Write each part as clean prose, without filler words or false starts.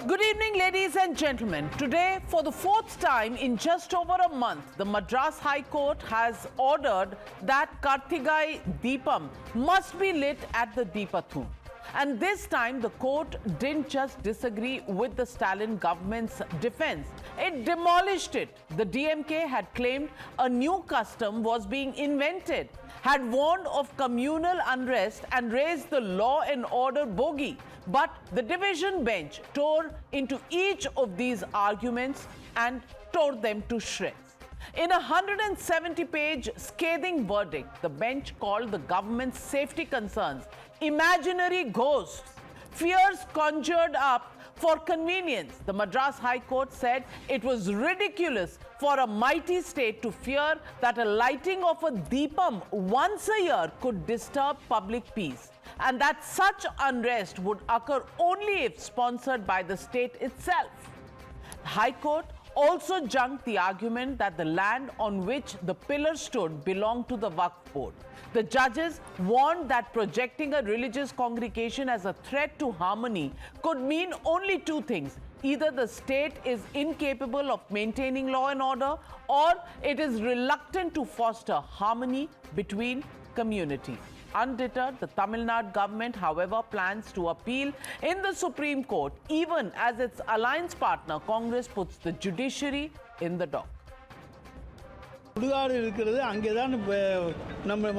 Good evening, ladies and gentlemen. Today, for the fourth time in just over a month, the Madras High Court has ordered that Kartigai Deepam must be lit at the Deepathum. And this time, the court didn't just disagree with the Stalin government's defense. It demolished it. The DMK had claimed a new custom was being invented, had warned of communal unrest and raised the law and order bogey. But the division bench tore into each of these arguments and tore them to shreds. In a 170-page scathing verdict, the bench called the government's safety concerns imaginary ghosts, fears conjured up for convenience. The Madras High Court said it was ridiculous for a mighty state to fear that a lighting of a Deepam once a year could disturb public peace, and that such unrest would occur only if sponsored by the state itself. The High Court also junked the argument that the land on which the pillar stood belonged to the Waqf Board. The judges warned that projecting a religious congregation as a threat to harmony could mean only two things. Either the state is incapable of maintaining law and order, or it is reluctant to foster harmony between communities. Undeterred, the Tamil Nadu government, however, plans to appeal in the Supreme Court, even as its alliance partner, Congress, puts the judiciary in the dock. சுடுகாடு இருக்கிறது அங்கே தான் நம்ம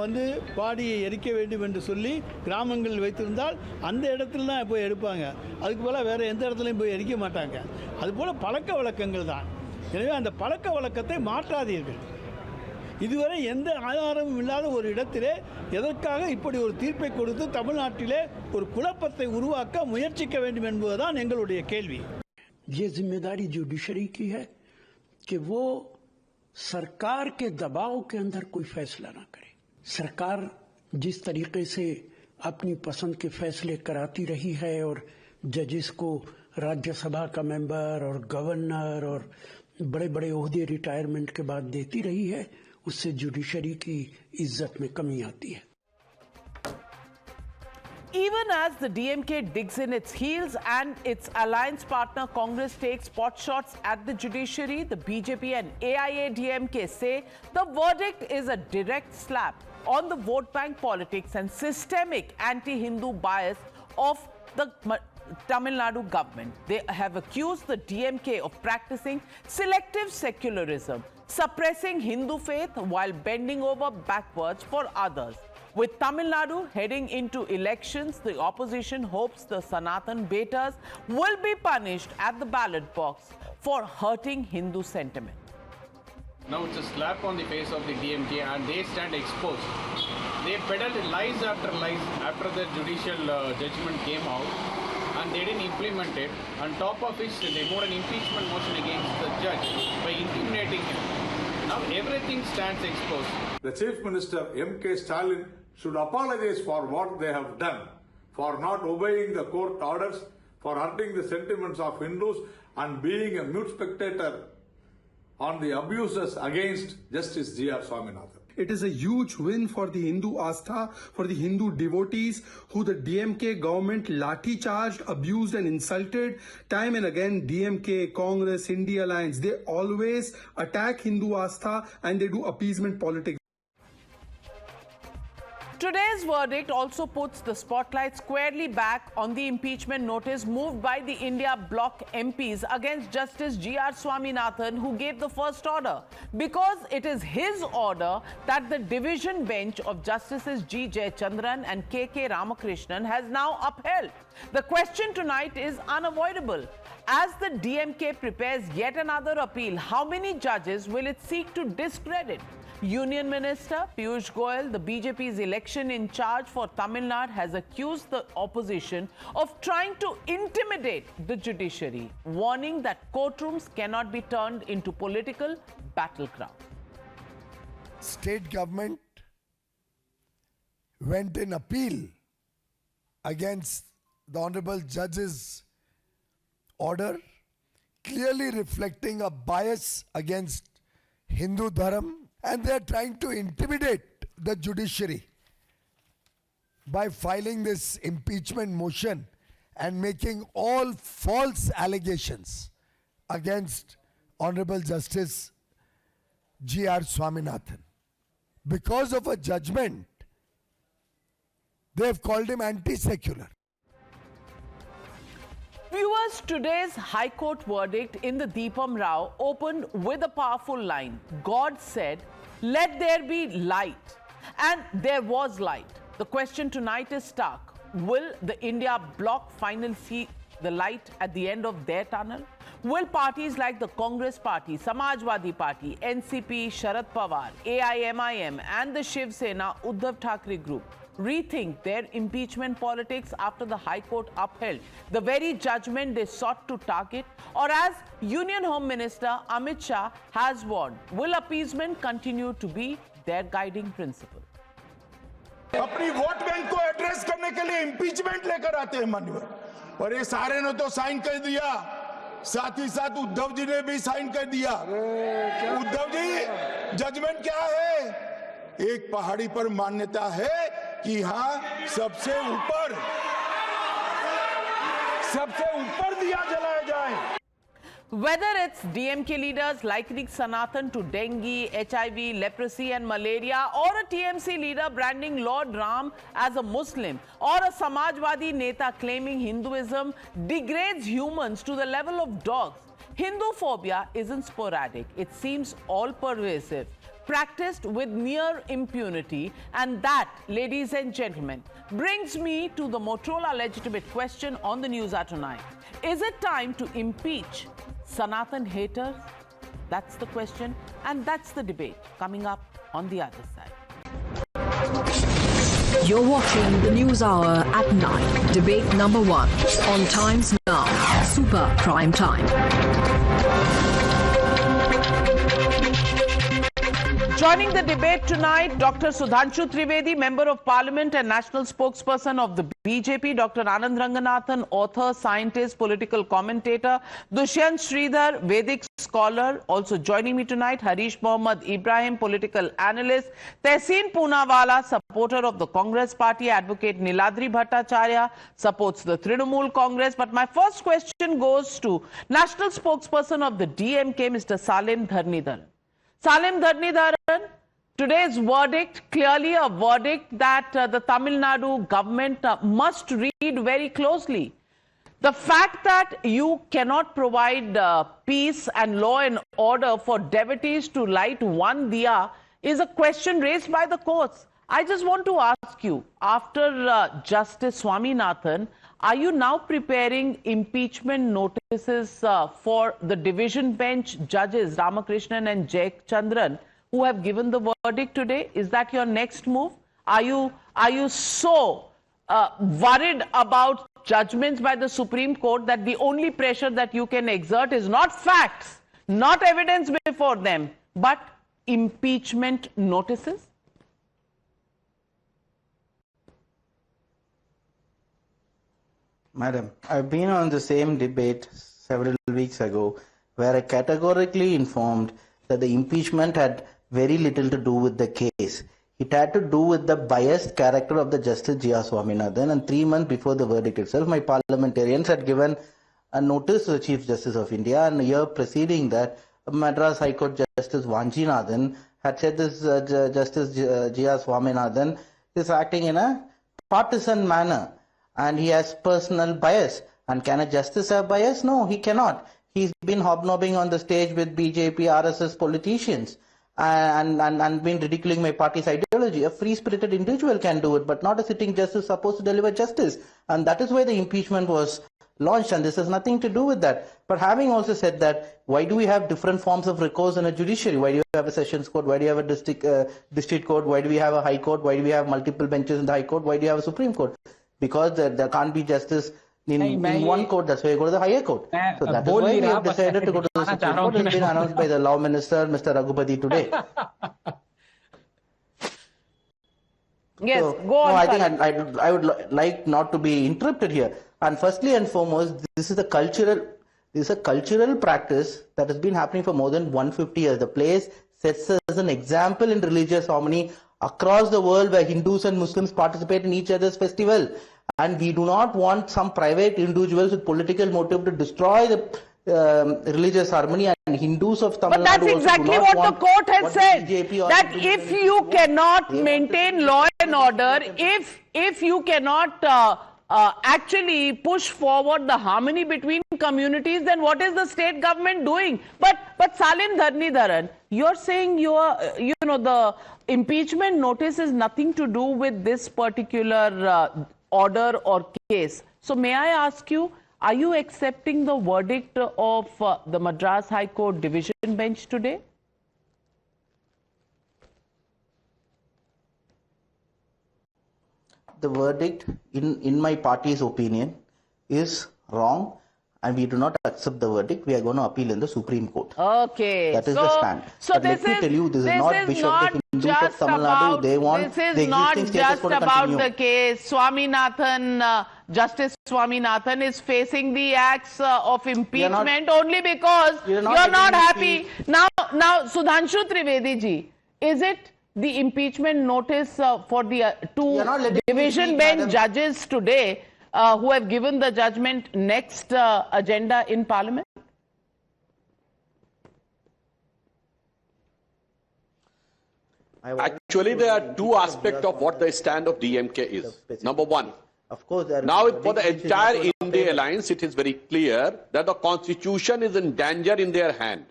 பாடியை எரிக்க வேண்டும் என்று சொல்லி கிராமங்கள் வைத்திருந்தால் அந்த இடத்துல தான் போய் எடுப்பாங்க. அதுக்கு போல வேறு எந்த இடத்துலையும் போய் எரிக்க மாட்டாங்க. அதுபோல் பழக்க வழக்கங்கள் தான். எனவே அந்த பழக்க வழக்கத்தை மாற்றாதீர்கள். இதுவரை எந்த ஆதாரமும் இல்லாத ஒரு இடத்திலே எதற்காக இப்படி ஒரு தீர்ப்பை கொடுத்து தமிழ்நாட்டிலே ஒரு குழப்பத்தை உருவாக்க முயற்சிக்க வேண்டும் என்பதுதான் எங்களுடைய கேள்வி. ये जिम्मेदारी जुडिशरी की है कि वो सरकार के दबाव के अंदर कोई फैसला ना करे. सरकार जिस तरीके से अपनी पसंद के फैसले कराती रही है और जजेस को राज्यसभा का मेंबर और गवर्नर और बड़े बड़े ओहदे रिटायरमेंट के बाद देती रही है, उससे जुडिशरी की इज्जत में कमी आती है. Even as the DMK digs in its heels and its alliance partner Congress takes pot shots at the judiciary, the BJP and AIADMK say the verdict is a direct slap on the vote bank politics and systemic anti-Hindu bias of the Tamil Nadu government. They have accused the DMK of practicing selective secularism, suppressing Hindu faith while bending over backwards for others. With Tamil Nadu heading into elections, the opposition hopes the Sanatan-Haters will be punished at the ballot box for hurting Hindu sentiment. Now it's a slap on the face of the DMK and they stand exposed. They peddled lies after the judicial judgment came out and they didn't implement it. On top of which, they moved an impeachment motion against the judge by intimidating him. Now everything stands exposed. The Chief Minister M.K. Stalin should apologize for what they have done, for not obeying the court orders, for hurting the sentiments of Hindus and being a mute spectator on the abuses against Justice G.R. Swaminathan. It is a huge win for the Hindu Astha, for the Hindu devotees who the DMK government lathi charged, abused and insulted. Time and again, DMK, Congress, India Alliance, they always attack Hindu Astha and they do appeasement politics. Today's verdict also puts the spotlight squarely back on the impeachment notice moved by the India Bloc MPs against Justice G.R. Swaminathan, who gave the first order. Because it is his order that the division bench of Justices G. Jayachandran and K.K. Ramakrishnan has now upheld. The question tonight is unavoidable. As the DMK prepares yet another appeal, how many judges will it seek to discredit? Union Minister Piyush Goyal, the BJP's election in charge for Tamil Nadu, has accused the opposition of trying to intimidate the judiciary, warning that courtrooms cannot be turned into political battleground. State government went in appeal against the Honorable Judge's order, clearly reflecting a bias against Hindu Dharam, and they are trying to intimidate the judiciary by filing this impeachment motion and making all false allegations against Honorable Justice G.R. Swaminathan. Because of a judgment, they have called him anti-secular. Viewers, today's High Court verdict in the Deepam Row opened with a powerful line. God said, "Let there be light." And there was light. The question tonight is stark. Will the India bloc finally see the light at the end of their tunnel? Will parties like the Congress Party, Samajwadi Party, NCP, Sharad Pawar, AIMIM and the Shiv Sena Uddhav Thackeray group rethink their impeachment politics after the High Court upheld the very judgment they sought to target? Or as Union Home Minister Amit Shah has warned, will appeasement continue to be their guiding principle? अपनी vote bank को address करने के लिए impeachment लेकर आते हैं माननीय, और ये सारे ने तो साइन कर दिया, साथ ही साथ उद्धव जी ने भी साइन कर दिया। उद्धव जी, जजमेंट क्या है? एक पहाड़ी पर मान्यता है कि हाँ सबसे ऊपर दिया जलाया जाए। Whether it's DMK leaders likening Sanatan to dengue, HIV, leprosy and malaria, or a TMC leader branding Lord Ram as a Muslim, or a Samajwadi neta claiming Hinduism degrades humans to the level of dogs, Hindu phobia isn't sporadic. It seems all-pervasive, practiced with near impunity, and that, ladies and gentlemen, brings me to the Motorola legitimate question on the Newshour tonight. Is it time to impeach Sanatan-Haters? That's the question, and that's the debate coming up on the other side. You're watching the News Hour at 9, debate number 1, on Times Now, Super Prime Time. Joining the debate tonight, Dr. Sudhanshu Trivedi, Member of Parliament and National Spokesperson of the BJP, Dr. Anand Ranganathan, author, scientist, political commentator, Dushyant Sridhar, Vedic scholar. Also joining me tonight, Harish Mohammad Ibrahim, political analyst, Tehseen Poonawala, supporter of the Congress Party, Advocate Niladri Bhattacharya, supports the Trinamool Congress. But my first question goes to National Spokesperson of the DMK, Mr. Salim Dharnidharan. Salim Dharnidharan, today's verdict, clearly a verdict that the Tamil Nadu government must read very closely. The fact that you cannot provide peace and law and order for devotees to light one diya is a question raised by the courts. I just want to ask you, after Justice Swaminathan, are you now preparing impeachment notices for the division bench judges Ramakrishnan and Jay Chandran who have given the verdict today? Is that your next move? Are you so worried about judgments by the Supreme Court that the only pressure that you can exert is not facts, not evidence before them, but impeachment notices? Madam, I've been on the same debate several weeks ago where I categorically informed that the impeachment had very little to do with the case. It had to do with the biased character of the Justice G.R. Swaminathan, and 3 months before the verdict itself, my parliamentarians had given a notice to the Chief Justice of India, and a year preceding that, Madras High Court Justice Vanjinathan had said this Justice G.R. Swaminathan is acting in a partisan manner. And he has personal bias. And can a justice have bias? No, he cannot. He's been hobnobbing on the stage with BJP, RSS politicians and been ridiculing my party's ideology. A free-spirited individual can do it, but not a sitting justice supposed to deliver justice. And that is why the impeachment was launched, and this has nothing to do with that. But having also said that, why do we have different forms of recourse in a judiciary? Why do you have a sessions court? Why do you have a district court? Why do we have a high court? Why do we have multiple benches in the high court? Why do you have a Supreme Court? Because there can't be justice in one court, that's why you go to the higher court. So that is why we have decided to go to the Supreme Court. It's been announced by the Law Minister, Mr. Raghupati, today. Yes, so, go on. No, I think I would like not to be interrupted here. And firstly and foremost, this is a cultural practice that has been happening for more than 150 years. The place sets as an example in religious harmony across the world, where Hindus and Muslims participate in each other's festival. And we do not want some private individuals with political motive to destroy the religious harmony, and Hindus of Tamil Nadu. But that's exactly what the court has said, that if you cannot maintain law and order, if you cannot actually push forward the harmony between communities, then what is the state government doing? But Salim Dharnidharan, you're saying the impeachment notice is nothing to do with this particular order or case. So may I ask you, are you accepting the verdict of the Madras High Court Division Bench today? The verdict, in my party's opinion, is wrong, and we do not accept the verdict. We are going to appeal in the Supreme Court. Okay. That is the stand. So but let me tell you, this is not Bishop the Hindus of Tamil Nadu. They want the existing status quo to continue. This is not just about the case. Swaminathan, Justice Swaminathan is facing the acts of impeachment only because you're not happy. Now, Sudhanshu Trivedi ji, is it the impeachment notice for the two division bench judges today who have given the judgment next agenda in Parliament? Actually, there are two aspects of what the stand of DMK is. Number one, now for the entire India alliance, it is very clear that the constitution is in danger in their hand.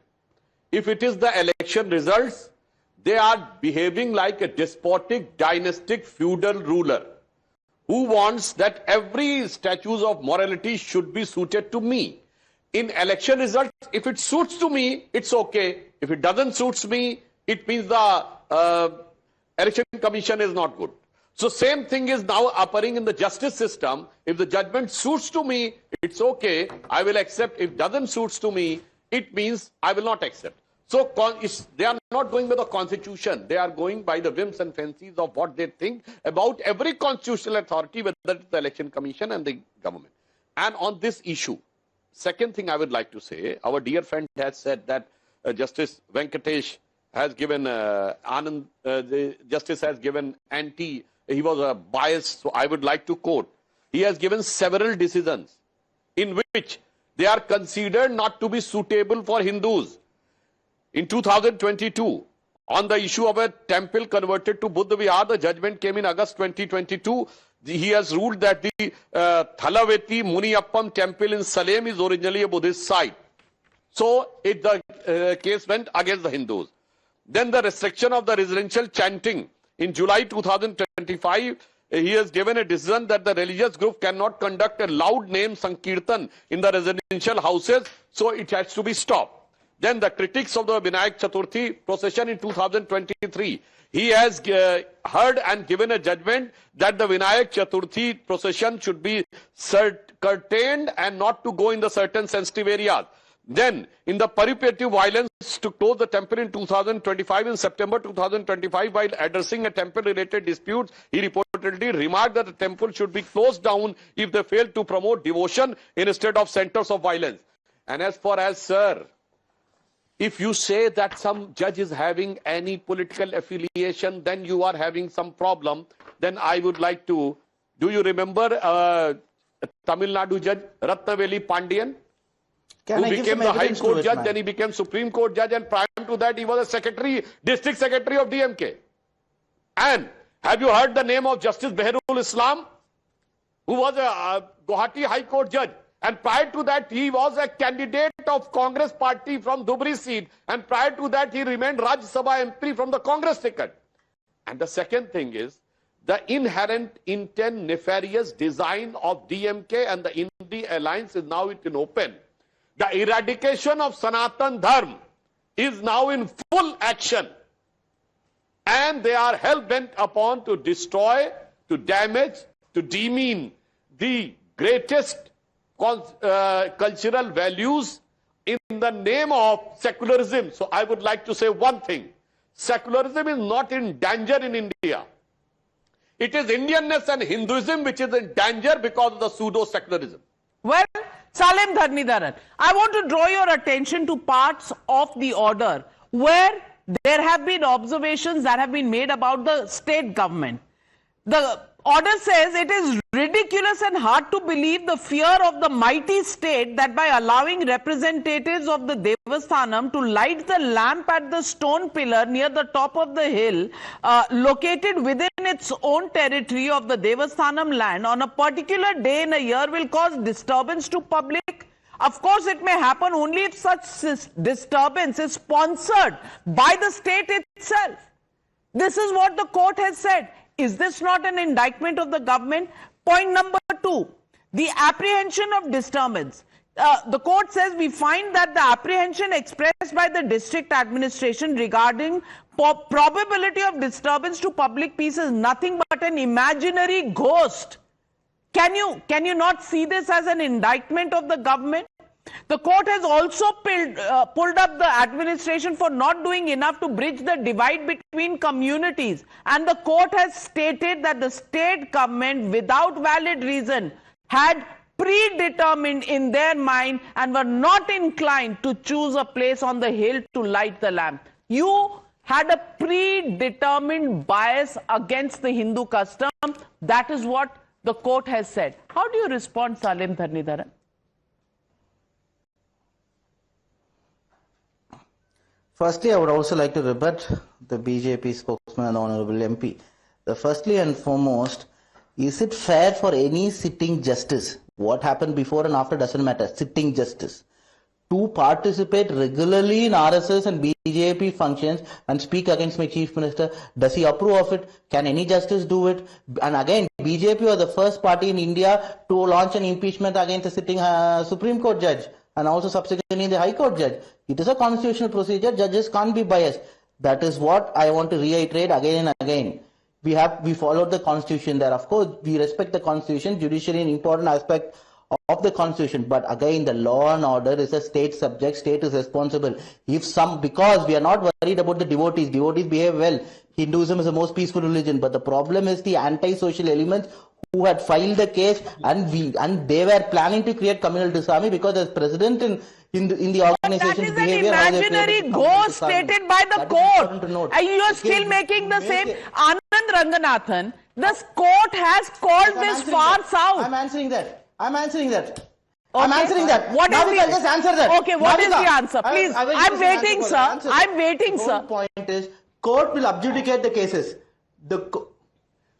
If it is the election results, they are behaving like a despotic, dynastic, feudal ruler who wants that every statute of morality should be suited to me. In election results, if it suits to me, it's okay. If it doesn't suit me, it means the election commission is not good. So same thing is now occurring in the justice system. If the judgment suits to me, it's okay, I will accept. If doesn't suits to me, it means I will not accept. So they are not going by the constitution. They are going by the whims and fancies of what they think about every constitutional authority, whether it's the election commission and the government. And on this issue, second thing I would like to say, our dear friend has said that Justice Venkatesh has given, the justice has given he was biased, so I would like to quote. He has given several decisions in which they are considered not to be suitable for Hindus. In 2022, on the issue of a temple converted to Buddha Vihar, the judgment came in August 2022. He has ruled that the Thalaveti Muniappam temple in Salem is originally a Buddhist site. So the case went against the Hindus. Then the restriction of the residential chanting. In July 2025, he has given a decision that the religious group cannot conduct a loud name Sankirtan in the residential houses, so it has to be stopped. Then the critics of the Vinayak Chaturthi procession in 2023. He has heard and given a judgment that the Vinayak Chaturthi procession should be curtailed and not to go in the certain sensitive areas. Then, in the purposive violence to close the temple in 2025, in September 2025, while addressing a temple-related dispute, he reportedly remarked that the temple should be closed down if they fail to promote devotion instead of centers of violence. And as far as, sir, if you say that some judge is having any political affiliation, then you are having some problem. Then I would like to, do you remember Tamil Nadu judge Ratnaveli Pandian? Who became the High Court judge, then he became Supreme Court judge, and prior to that he was a district secretary of DMK. And have you heard the name of Justice Behrul Islam, who was a Guwahati High Court judge? And prior to that, he was a candidate of Congress party from Dhubri seat. And prior to that, he remained Rajya Sabha MP from the Congress ticket. And the second thing is, the inherent intent, nefarious design of DMK and the India alliance is now in open. The eradication of Sanatan Dharma is now in full action. And they are hell-bent upon to destroy, to damage, to demean the greatest cultural values in the name of secularism. So I would like to say one thing. Secularism is not in danger in India. It is Indianness and Hinduism which is in danger because of the pseudo-secularism. Well, Salim Dharnidharan, I want to draw your attention to parts of the order where there have been observations that have been made about the state government. The order says it is ridiculous and hard to believe the fear of the mighty state that by allowing representatives of the Devasthanam to light the lamp at the stone pillar near the top of the hill located within its own territory of the Devasthanam land on a particular day in a year will cause disturbance to public. Of course, it may happen only if such disturbance is sponsored by the state itself. This is what the court has said. Is this not an indictment of the government? Point number 2, the apprehension of disturbance. The court says we find that the apprehension expressed by the district administration regarding probability of disturbance to public peace is nothing but an imaginary ghost. Can you not see this as an indictment of the government? The court has also pulled up the administration for not doing enough to bridge the divide between communities. And the court has stated that the state government, without valid reason, had predetermined in their mind and were not inclined to choose a place on the hill to light the lamp. You had a predetermined bias against the Hindu custom. That is what the court has said. How do you respond, Salim Dharnidharan? Firstly, I would also like to rebut the BJP spokesman and the Honorable MP. Firstly and foremost, is it fair for any sitting justice, what happened before and after doesn't matter, sitting justice, to participate regularly in RSS and BJP functions and speak against my chief minister? Does he approve of it? Can any justice do it? And again, BJP was the first party in India to launch an impeachment against a sitting Supreme Court judge and also subsequently the High Court judge. It is a constitutional procedure. Judges can't be biased. That is what I want to reiterate again and again. We followed the constitution there. Of course, we respect the constitution. Judiciary is an important aspect of the constitution. But again, the law and order is a state subject. State is responsible. Because we are not worried about the devotees. Devotees behave well. Hinduism is the most peaceful religion. But the problem is the anti-social elements who had filed the case, and they were planning to create communal disarmy because as president in the organization's behavior. That is an imaginary ghost stated by the court. And you are still making the same. Anand Ranganathan, the court has called this far south. I'm answering that. Okay. I'm answering that. What is Navika, just answer that. Okay, what is the answer? Please, I'm waiting, sir. I'm waiting, sir. The point is, court will adjudicate the cases.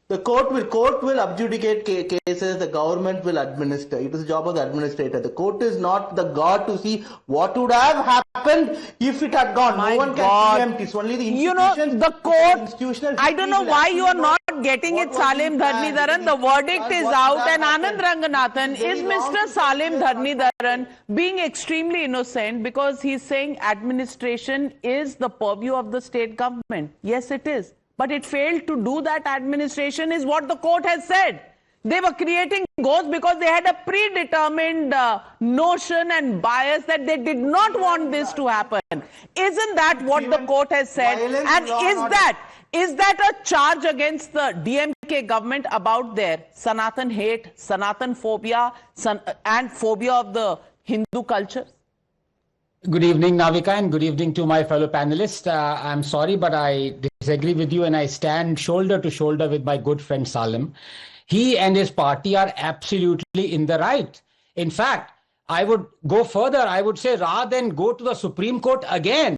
The court will adjudicate cases, the government will administer. It is the job of the administrator. The court is not the God to see what would have happened if it had gone. No one can preempt. It's only the institutions. The court, I don't know why you are not getting it, Salim Dharnidharan. The verdict is out and Anand Ranganathan, is Mr. Salim Dharnidharan being extremely innocent because he's saying administration is the purview of the state government? Yes, it is. But it failed to do that. Administration is what the court has said. They were creating ghosts because they had a predetermined notion and bias that they did not want this to happen. Isn't that what the court has said? And is that a charge against the DMK government about their Sanatan hate, Sanatan phobia, and phobia of the Hindu culture? Good evening, Navika, and good evening to my fellow panelists. I'm sorry, but I disagree with you and I stand shoulder to shoulder with my good friend Salim. He and his party are absolutely in the right. In fact, I would go further. I would say rather than go to the Supreme Court again,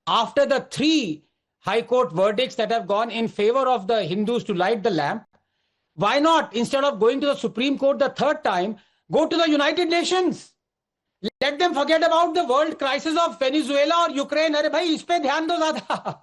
after the 3 High Court verdicts that have gone in favor of the Hindus to light the lamp, why not, instead of going to the Supreme Court the 3rd time, go to the United Nations? Let them forget about the world crisis of Venezuela or Ukraine. Arey bhai, is pe dhyan do zyada.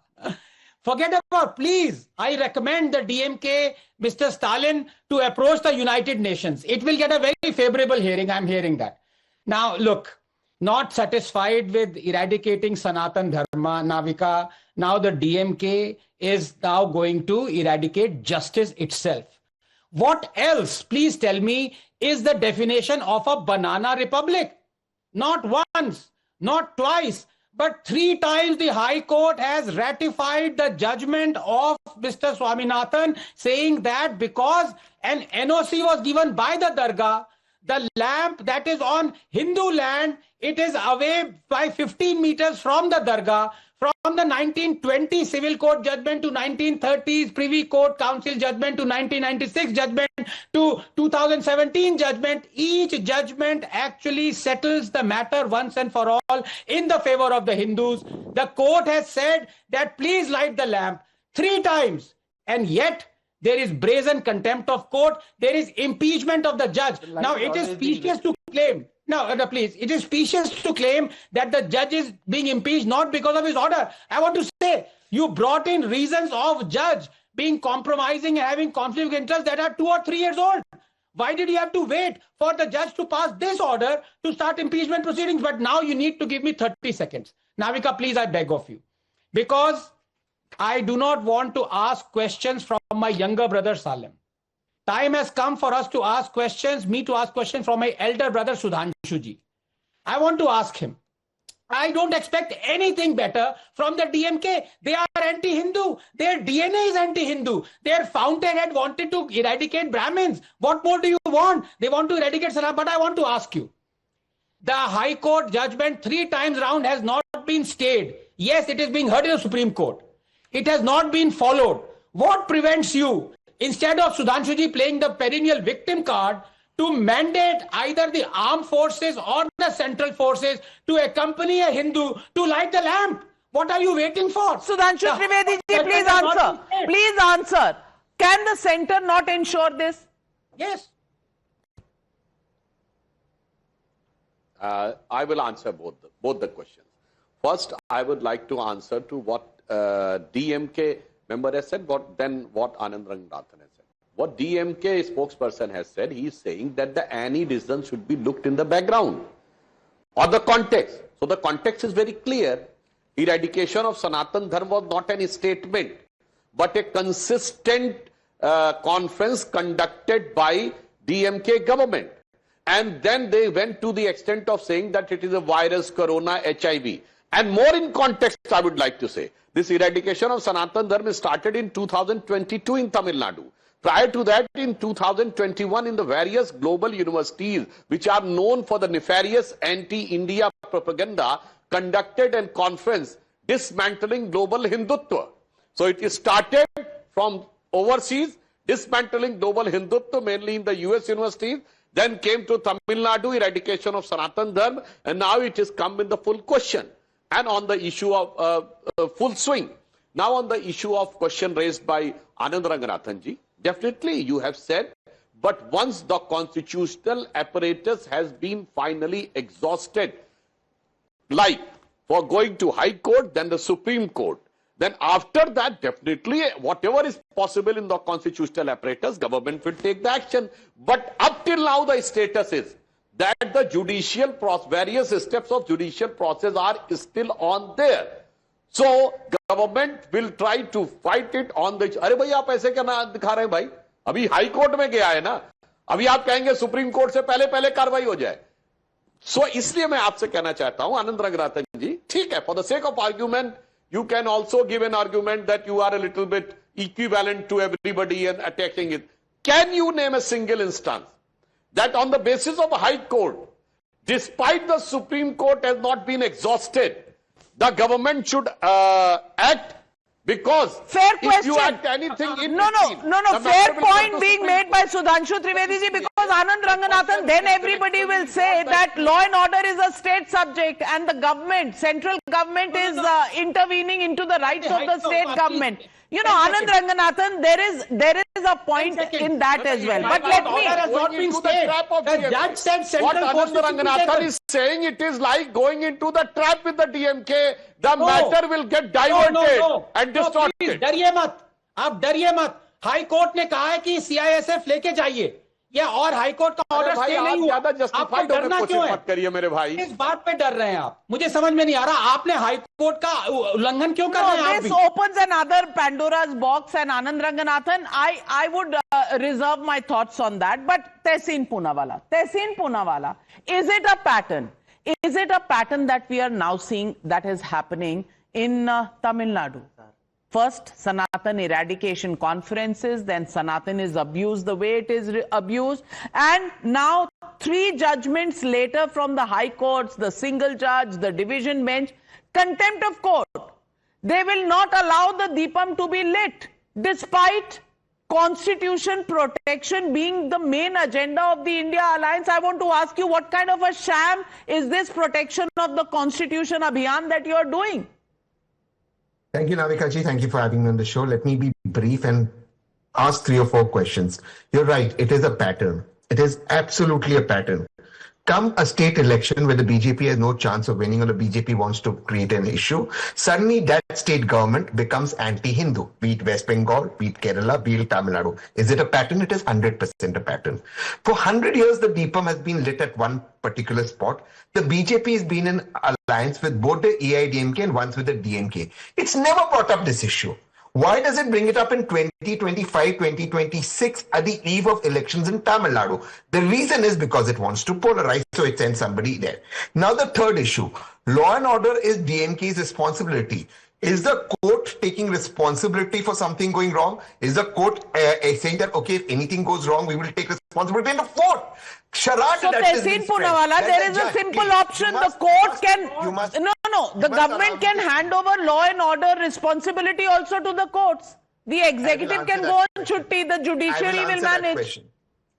Forget about, please. I recommend the DMK, Mr. Stalin, to approach the United Nations. It will get a very favorable hearing. I'm hearing that. Now, look, not satisfied with eradicating Sanatan Dharma, Navika. Now the DMK is now going to eradicate justice itself. What else, please tell me, is the definition of a banana republic? Not once, not twice, but 3 times the High Court has ratified the judgment of Mr. Swaminathan, saying that because an NOC was given by the dargah, The lamp that is on Hindu land, it is away by 15 meters from the dargah. From the 1920 Civil Court judgment to 1930s Privy Court Council judgment to 1996 judgment to 2017 judgment, each judgment actually settles the matter once and for all in the favor of the Hindus. The court has said that please light the lamp 3 times, and yet there is brazen contempt of court. There is impeachment of the judge. Now it is specious to claim. No, please. It is specious to claim that the judge is being impeached not because of his order. I want to say, you brought in reasons of judge being compromising and having conflict of interest that are 2 or 3 years old. Why did you have to wait for the judge to pass this order to start impeachment proceedings? But now you need to give me 30 seconds. Navika, please, I beg of you. Because I do not want to ask questions from my younger brother Salim. Time has come for us to ask questions, me to ask questions from my elder brother Sudhanshuji. I want to ask him. I don't expect anything better from the DMK. They are anti-Hindu. Their DNA is anti-Hindu. Their fountainhead wanted to eradicate Brahmins. What more do you want? They want to eradicate Sanatan. But I want to ask you. The High Court judgment 3 times round has not been stayed. Yes, it is being heard in the Supreme Court. It has not been followed. What prevents you, instead of Sudhanshuji playing the perennial victim card, to mandate either the armed forces or the central forces to accompany a Hindu to light the lamp? What are you waiting for? Sudhanshu Trivedi ji, please answer. Please answer. Can the center not ensure this? Yes. I will answer both the questions. First, I would like to answer to what DMK member has said, then what Anand Ranganathan has said. What DMK spokesperson has said, he is saying that the any decision should be looked in the background or the context. So the context is very clear. Eradication of Sanatan Dharma was not any statement, but a consistent conference conducted by DMK government. And then they went to the extent of saying that it is a virus, corona, HIV. And more in context, I would like to say, this eradication of Sanatan Dharma started in 2022 in Tamil Nadu. Prior to that, in 2021, in the various global universities, which are known for the nefarious anti-India propaganda, conducted a conference dismantling global Hindutva. So it started from overseas, dismantling global Hindutva, mainly in the US universities, then came to Tamil Nadu, eradication of Sanatan Dharma, and now it has come in the full question. And on the issue of full swing. Now on the issue of question raised by Anand Ranganathan ji, definitely you have said, but once the constitutional apparatus has been finally exhausted, like for going to High Court, then the Supreme Court, then after that, definitely whatever is possible in the constitutional apparatus, government will take the action. But up till now, the status is that the judicial process, various steps of judicial process are still on there. So government will try to fight it on the. अरे भाई आप ऐसे क्या ना दिखा रहे हैं भाई? अभी हाई कोर्ट में गया है ना? अभी आप कहेंगे सुप्रीम कोर्ट से पहले कार्रवाई हो जाए. So इसलिए मैं आपसे कहना चाहता हूं आनंद रंगनाथन जी, ठीक है, for the sake of argument, you can also give an argument that you are a little bit equivalent to everybody and attacking it. Can you name a single instance that on the basis of a High Court, despite the Supreme Court has not been exhausted, the government should act? Because fair question. If you act anything in no, fair point being made by Sudhanshu Trivedi ji, because Anand Ranganathan, then everybody will say that law and order is a state subject and the government, central government is intervening into the rights of the state government. You know, Anand Ranganathan, there is a point in that as well. But let me. The judge said what Anand Ranganathan is saying, it is like going into the trap with the DMK. The matter will get diverted and distorted. डरिए मत, आप डरिए मत. High court ने कहा है कि CISF लेके जाइए. या और हाई कोर्ट का ऑर्डर स्टे नहीं हुआ. आपको डरना क्यों है? मत करिए मेरे भाई. इस बात पे डर रहे हैं आप. मुझे समझ में नहीं आ रहा. आपने हाई कोर्ट का उल्लंघन क्यों कर रहे हैं आप भी? This opens another Pandora's box, and Anand Ranganathan, I would reserve my thoughts on that. But Tehseen Poonawalla, is it a pattern? Is it a pattern that we are now seeing that is happening in Tamil Nadu? First, Sanatan eradication conferences, then Sanatan is abused the way it is abused. And now 3 judgments later from the high courts, the single judge, the division bench, contempt of court. They will not allow the Deepam to be lit, despite constitution protection being the main agenda of the India Alliance. I want to ask you, what kind of a sham is this protection of the constitution abhiyan that you are doing? Thank you, Navika ji. Thank you for having me on the show. Let me be brief and ask 3 or 4 questions. You're right. It is a pattern. It is absolutely a pattern. Come a state election where the BJP has no chance of winning or the BJP wants to create an issue, suddenly that state government becomes anti-Hindu, be it West Bengal, be it Kerala, be it Tamil Nadu. Is it a pattern? It is 100% a pattern. For 100 years, the Deepam has been lit at one particular spot. The BJP has been in alliance with both the AIDMK and once with the DMK. It's never brought up this issue. Why does it bring it up in 2025, 2026 at the eve of elections in Tamil Nadu? The reason is because it wants to polarize, so it sends somebody there. Now the third issue, law and order is DMK's responsibility. Is the court taking responsibility for something going wrong? Is the court saying that, okay, if anything goes wrong, we will take responsibility? And the fourth, charade so that Tehseen Poonawalla, there is a simple option. The court can, the government can hand over law and order responsibility also to the courts. The executive can go on chutti, the judiciary will manage.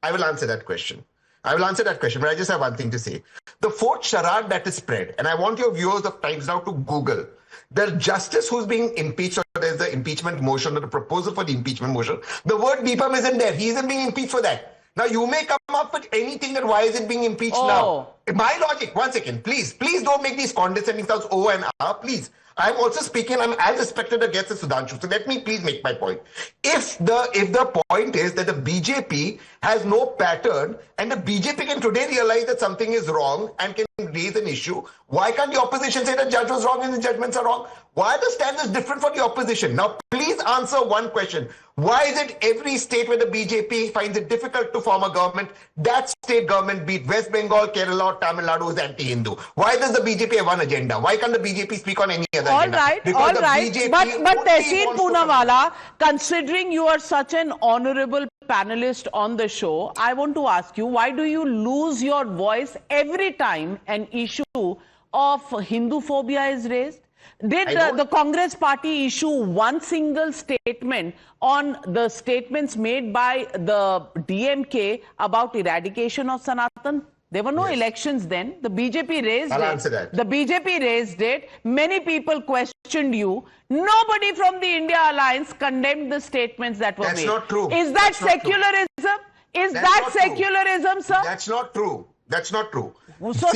I will answer that question. But I just have one thing to say. The fourth charade that is spread, and I want your viewers of Times Now to Google, the justice who's being impeached, or there's the impeachment motion or the proposal for the impeachment motion, the word Deepam isn't there. He isn't being impeached for that. Now, you may come up with anything that why is it being impeached now? My logic, one second, please don't make these condescending sounds O and R, please. I'm also speaking, I'm as respected a guest as Sudhanshu, so let me please make my point. If the point is that the BJP has no pattern and the BJP can today realize that something is wrong and can raise an issue, why can't the opposition say the judge was wrong and the judgments are wrong? Why are the standards different for the opposition? Now, please answer one question. Why is it every state where the BJP finds it difficult to form a government, that state government, be it West Bengal, Kerala, or Tamil Nadu, is anti-Hindu? Why does the BJP have one agenda? Why can't the BJP speak on any other agenda? All right. But Tehseen Poonawalla, considering you are such an honorable panelist on the show, I want to ask you, why do you lose your voice every time an issue of Hindu phobia is raised? Did the Congress party issue one single statement on the statements made by the DMK about eradication of Sanatan? There were no elections then. The BJP raised I'll it. answer that. The BJP raised it. Many people questioned you. Nobody from the India Alliance condemned the statements that were made. That's not true. Is that secularism? Is that secularism, sir? That's not true. That's not true. So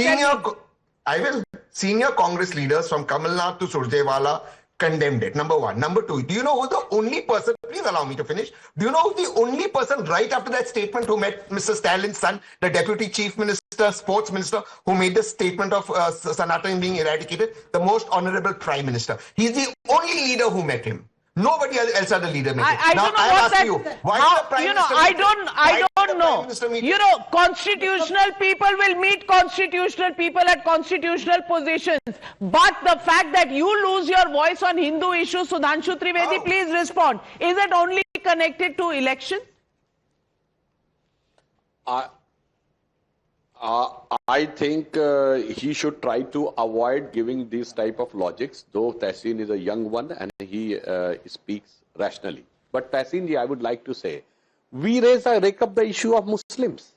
Senior Congress leaders from Kamal Nath to Surjewala condemned it, number one. Number two, do you know who the only person, please allow me to finish, do you know who the only person right after that statement who met Mr. Stalin's son, the Deputy Chief Minister, Sports Minister, who made the statement of Sanatan being eradicated? The most honorable Prime Minister. He's the only leader who met him. Nobody else had a leader make it. I don't know what that, I don't know. You know, constitutional people will meet constitutional people at constitutional positions. But the fact that you lose your voice on Hindu issues, Sudhanshu Trivedi, please respond. Is it only connected to election? I think he should try to avoid giving these type of logics, though Tehseen is a young one and he speaks rationally. But Tehseen ji, I would like to say, we rake up the issue of Muslims.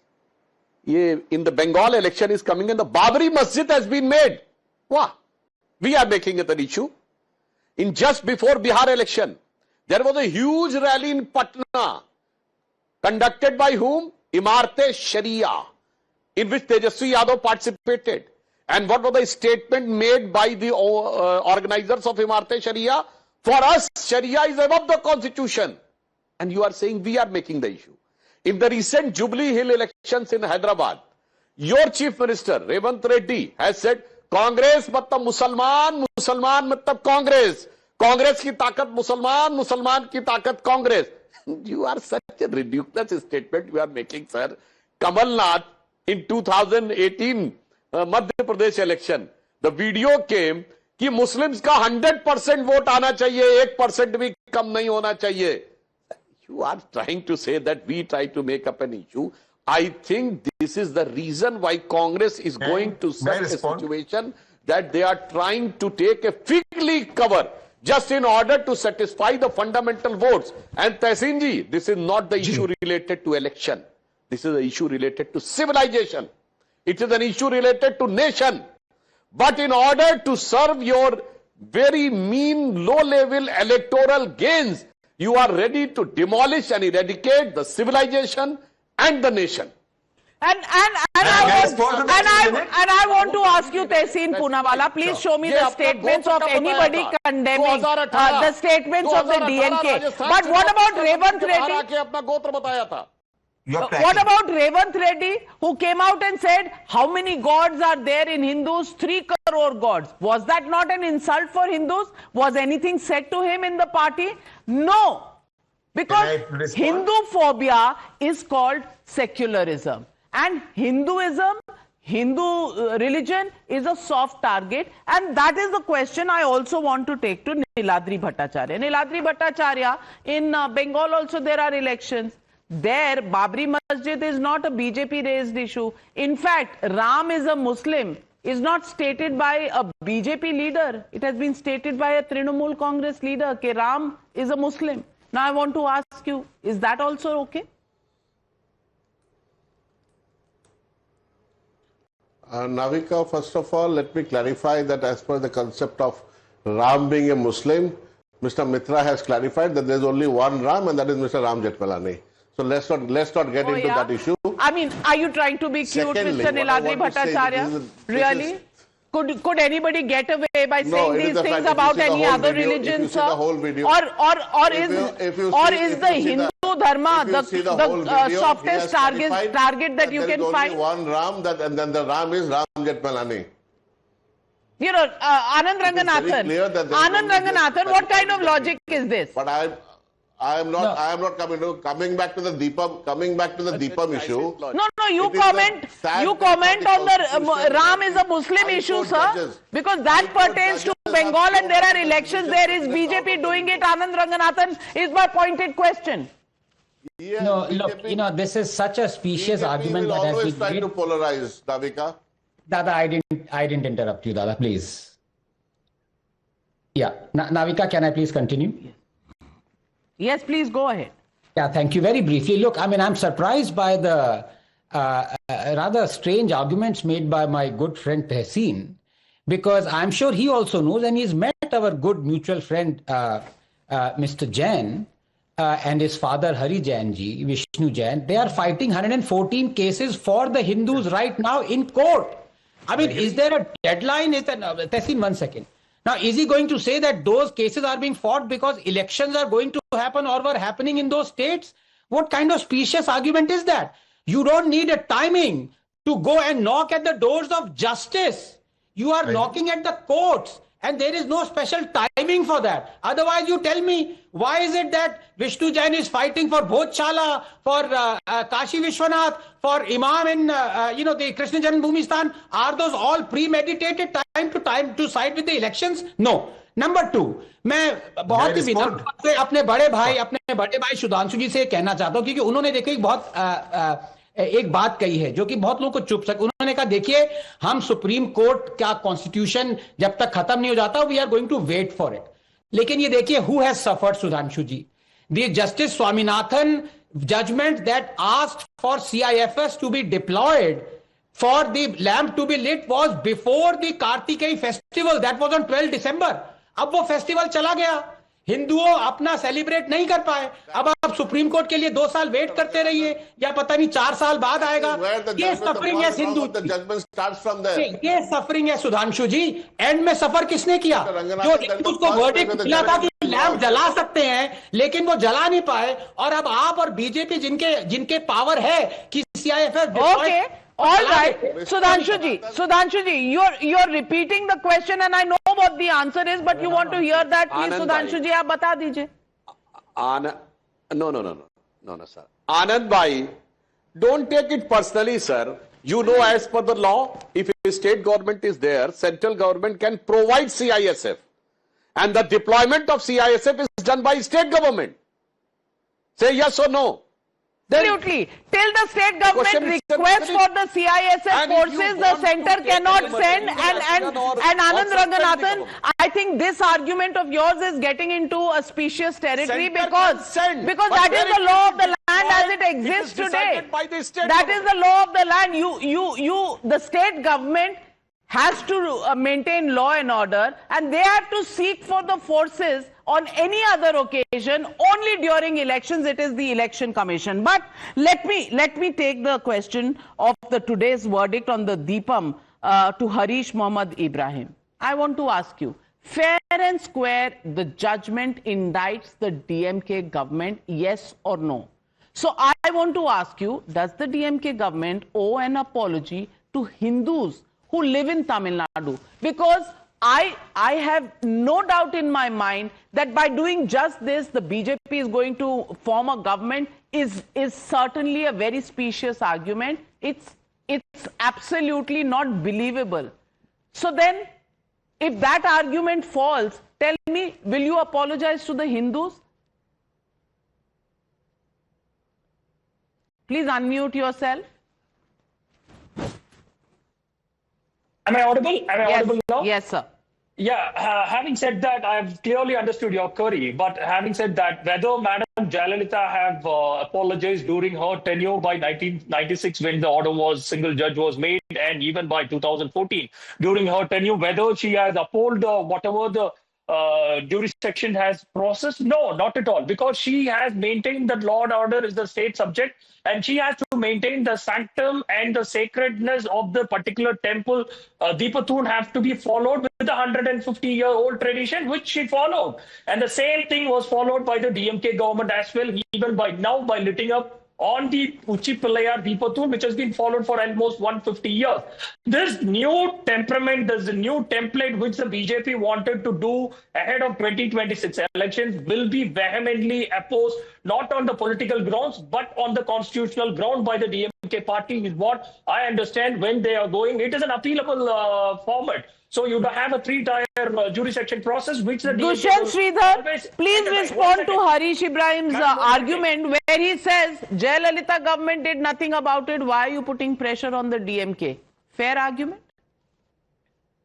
In the Bengal election is coming and the Babri Masjid has been made. Wow. We are making it an issue. In just before Bihar election, there was a huge rally in Patna, conducted by whom? Imarte Sharia, in which Tejasvi Yadav participated. And what was the statement made by the organizers of Imarte Sharia? For us, Sharia is above the constitution. And you are saying we are making the issue. In the recent Jubilee Hill elections in Hyderabad, your Chief Minister, Revant Reddy, has said, Congress matlab Musalman, Musalman matlab Congress. Congress ki taakat Musalman, Musalman ki taakat Congress. You are such a ridiculous statement you are making, sir. Kamal Nath, in 2018 Madhya Pradesh election, the video came कि Muslims का 100% vote आना चाहिए, 1% भी कम नहीं होना चाहिए. You are trying to say that we try to make up an issue. I think this is the reason why Congress is going to such a situation that they are trying to take a fig leaf cover just in order to satisfy the fundamental votes. And Tehseen ji, this is not the issue related to election. This is an issue related to civilization. It is an issue related to nation. But in order to serve your very mean, low-level electoral gains, you are ready to demolish and eradicate the civilization and the nation. And I want to ask you, Tehseen Poonawalla, please show me the statements of anybody condemning the statements of the DMK. But what about Revanth Reddy? What about Revanth Reddy, who came out and said, how many gods are there in Hindus? 3 crore gods. Was that not an insult for Hindus? Was anything said to him in the party? No. Because Hindu phobia is called secularism. And Hinduism, Hindu religion is a soft target. And that is the question I also want to take to Niladri Bhattacharya. Niladri Bhattacharya, in Bengal also there are elections. There, Babri Masjid is not a BJP-raised issue. In fact, Ram is a Muslim is not stated by a BJP leader. It has been stated by a Trinamool Congress leader, that Ram is a Muslim. Now, I want to ask you, is that also okay? Navika, first of all, let me clarify that as per the concept of Ram being a Muslim, Mr. Mitra has clarified that there is only one Ram, and that is Mr. Ram Jethmalani. So let's not get into that issue. I mean, are you trying to be cute, Secondly, Mr. Niladri Bhattacharya? Really? Could anybody get away by saying these things about any other religion, sir? Or is the Hindu dharma the softest target that you can find? One Ram, and then the Ram is Ram Jethmalani. You know, Anand Ranganathan, what kind of logic is this? But I am not coming back to the Deepam issue. No, you comment on the Ram is a Muslim issue, sir, because that pertains to Bengal and there are elections. There is BJP doing it. Anand Ranganathan is my pointed question. Yeah, no, look, this is such a specious argument that has been trying to polarize, Navika. Dada, I didn't interrupt you, Dada, please. Yeah, Navika, can I please continue? Yes, please go ahead. Yeah, thank you. Very briefly, look, I mean, I'm surprised by the rather strange arguments made by my good friend Tehseen, because I'm sure he also knows, and he's met our good mutual friend, Mr. Jain, and his father, Hari Jain ji, Vishnu Jain. They are fighting 114 cases for the Hindus right now in court. I mean, is there a deadline? Tehseen, 1 second. Now, is he going to say that those cases are being fought because elections are going to happen or were happening in those states? What kind of specious argument is that? You don't need a timing to go and knock at the doors of justice. You are knocking at the courts, and there is no special timing for that. Otherwise, you tell me, why is it that Vishnu Jain is fighting for Bhojshala, for Kashi Vishwanath, for Imam in, the Krishna Janmabhoomi Sthan? Are those all premeditated time to side with the elections? No. Number 2, मैं बहुत ही विनम्र से अपने बड़े भाई सुधांशु जी से कहना चाहता हूँ, क्योंकि उन्होंने देखो एक बात कही है जो कि बहुत लोगों को चुप सके. उन्होंने कहा, देखिए, हम सुप्रीम कोर्ट का कॉन्स्टिट्यूशन जब तक खत्म नहीं हो जाता, we are going to wait for it. लेकिन ये देखिए, who has suffered, Sudhanshu ji? The justice Swaminathan judgment that asked for CIFS to be deployed for the lamp to be lit was before the Kartikeya festival. That was on 12 December. अब वो festival चला गया, हिंदुओं अपना celebrate नहीं कर पाए. अब आप सुप्रीम कोर्ट के लिए 2 साल वेट करते रहिए, या पता नहीं 4 साल बाद आएगा. ये सफरिंग है हिंदू, ये सफरिंग है सुधांशु जी. एंड में सफर किसने किया? जो उसको वर्डिक्ट मिला था कि लैंप जला सकते हैं, लेकिन वो जला नहीं पाए. और अब आप और बीजेपी जिनके पावर है कि CIFS. All right, Sudhanshu ji, you're repeating the question, and I know what the answer is, but you want to hear that, please, Sudhanshu ji, आप बता दीजिए. No, sir. Anand bhai, don't take it personally, sir. You know, as per the law, if state government is there, central government can provide CISF. And the deployment of CISF is done by state government. Say yes or no. Absolutely. Till the state government requests for the CISF forces, the center cannot send. And Anand Ranganathan, I think this argument of yours is getting into a specious territory because that is the law of the land as it exists today. That is the law of the land. The state government has to maintain law and order, and they have to seek for the forces on any other occasion. Only during elections it is the election commission. But let me take the question of the today's verdict on the Deepam to Harish Mohammad Ibrahim. I want to ask you, fair and square, the judgment indicts the DMK government, yes or no? So I want to ask you, does the DMK government owe an apology to Hindus who live in Tamil Nadu? Because I have no doubt in my mind that by doing just this, the BJP is going to form a government is certainly a very specious argument. It's absolutely not believable. So then, if that argument falls, tell me, will you apologize to the Hindus? Please unmute yourself. Am I audible? Audible now? Yes, sir. Yeah, having said that, I've clearly understood your query. But having said that, whether Madam Jayalalitha have apologized during her tenure by 1996 when the order was, single judge was made, and even by 2014 during her tenure, whether she has upheld whatever the jurisdiction has processed? No, not at all. Because she has maintained that law and order is the state subject, and she has to maintain the sanctum and the sacredness of the particular temple. Deepathoon have to be followed with the 150-year-old tradition, which she followed. And the same thing was followed by the DMK government as well, even by now, by letting up on the Uchi Pillayar Deepathoon, which has been followed for almost 150 years. This new temperament, this new template which the BJP wanted to do ahead of 2026 elections will be vehemently opposed, not on the political grounds, but on the constitutional ground by the DMK party, is what I understand when they are going. It is an appealable format. So you have a three-tier jurisdiction process, which the Dushyant Sridhar, please respond to Harish Ibrahim's argument where he says Jayalalitha government did nothing about it. Why are you putting pressure on the DMK? Fair argument?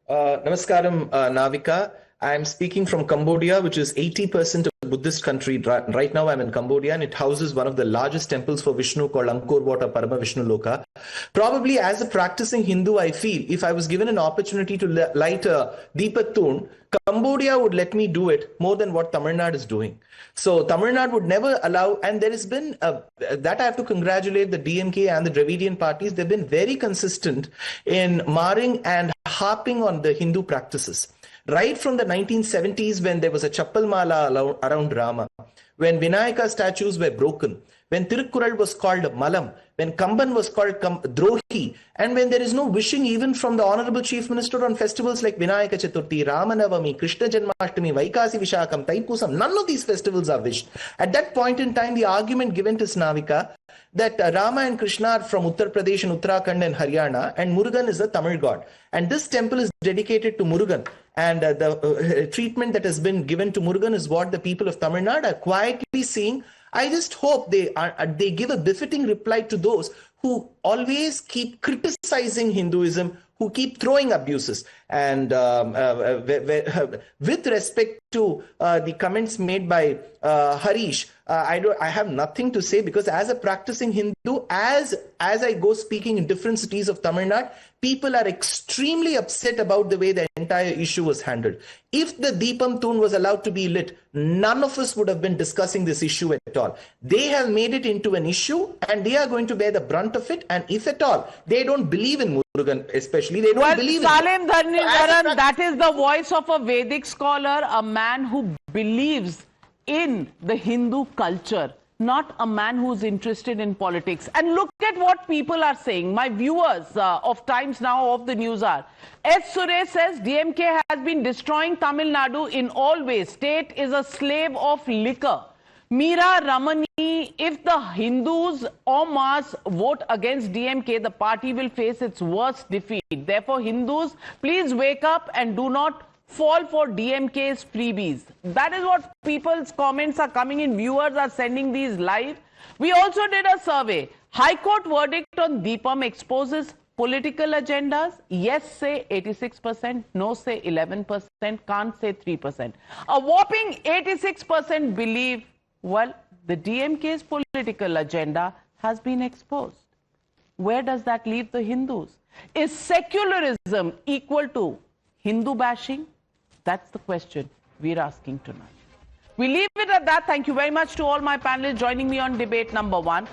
Namaskaram, Navika. I'm speaking from Cambodia, which is 80% a Buddhist country. Right now I'm in Cambodia, and it houses one of the largest temples for Vishnu called Angkor Wat or Parama Vishnu Loka. Probably as a practicing Hindu, I feel if I was given an opportunity to light a Deepathoon, Cambodia would let me do it more than what Tamil Nadu is doing. So Tamil Nadu would never allow, and there has been, that I have to congratulate the DMK and the Dravidian parties. They've been very consistent in marring and harping on the Hindu practices. Right from the 1970s, when there was a Chappal Mala around Rama, when Vinayaka statues were broken, when Tirukkural was called Malam, when Kamban was called Drohi, and when there is no wishing even from the Honorable Chief Minister on festivals like Vinayaka Chaturthi, Ramanavami, Krishna Janmashtami, Vaikasi Vishakam, Taipusam, none of these festivals are wished. At that point in time, the argument given to Navika that Rama and Krishna are from Uttar Pradesh and Uttarakhand and Haryana, and Murugan is a Tamil god. And this temple is dedicated to Murugan. And the treatment that has been given to Murugan is what the people of Tamil Nadu are quietly seeing. I just hope they give a befitting reply to those who always keep criticizing Hinduism, who keep throwing abuses. And with respect to the comments made by Harish, I have nothing to say, because as a practicing Hindu, as I go speaking in different cities of Tamil Nadu, people are extremely upset about the way the entire issue was handled. If the Deepam Thoon was allowed to be lit, none of us would have been discussing this issue at all. They have made it into an issue, and they are going to bear the brunt of it. And if at all, they don't believe in Murugan, especially, they don't believe in Salim Dharnikaran, that is the voice of a Vedic scholar, a man who believes in the Hindu culture, not a man who's interested in politics. And look at what people are saying. My viewers of Times Now, of the Newshour. S. Suresh says DMK has been destroying Tamil Nadu in all ways. State is a slave of liquor. Meera Ramani, if the Hindus en masse vote against DMK, the party will face its worst defeat. Therefore, Hindus, please wake up and do not fall for DMK's freebies. That is what people's comments are coming in. Viewers are sending these live. We also did a survey. High Court verdict on Deepam exposes political agendas. Yes, say 86%. No, say 11%. Can't say 3%. A whopping 86% believe, well, the DMK's political agenda has been exposed. Where does that leave the Hindus? Is secularism equal to Hindu bashing? That's the question we're asking tonight. We leave it at that. Thank you very much to all my panelists joining me on debate number 1.